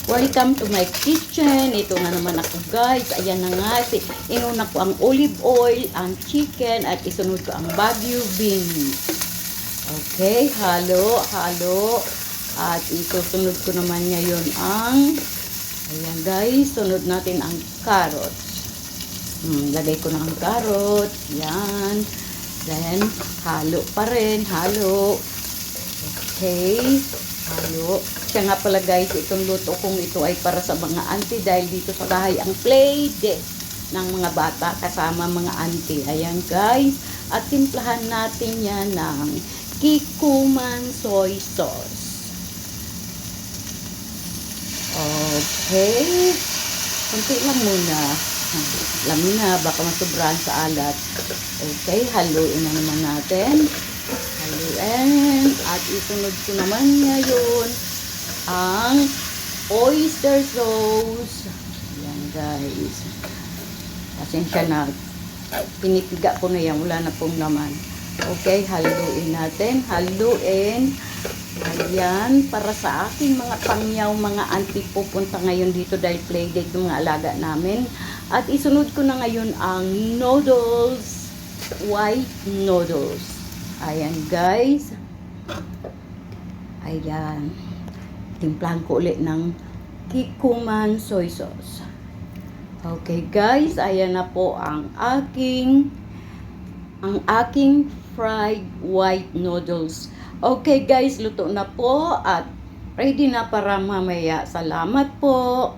Welcome to my kitchen. Ito na naman ako guys. Ayan na nga. Inuna ko ang olive oil, ang chicken, at isunod ko ang Baguio beans. Okay, halo. At isusunod ko naman ngayon ang, ayan guys, sunod natin ang carrots. Lagay ko na ang carrots. Yan. Then, halo pa rin. Halo. Okay. Halo. Siya nga pala guys, itong luto kong ito ay para sa mga auntie dahil dito sa bahay ang play date ng mga bata kasama mga auntie. Ayan guys. At timplahan natin yan ng Kikkoman soy sauce. Okay. Kunti lang muna. Alam niyo na, baka masubrahan sa alat. Okay, haluin na naman natin. Haluin. At isunod ko naman ngayon ang oyster sauce. Yan guys. Pasensya na. Pinipiga ko na yan. Wala na pong laman. Okay, haluin natin. Haluin. Ayan, para sa aking mga pangyaw, mga auntie pupunta ngayon dito dahil playdate ng mga alaga namin. At isunod ko na ngayon ang noodles, white noodles. Ayan guys. Ayan. Timplahan ko ulit ng Kikkoman soy sauce. Okay guys, ayan na po ang aking fried white noodles. Okay guys, luto na po at ready na para mamaya. Salamat po.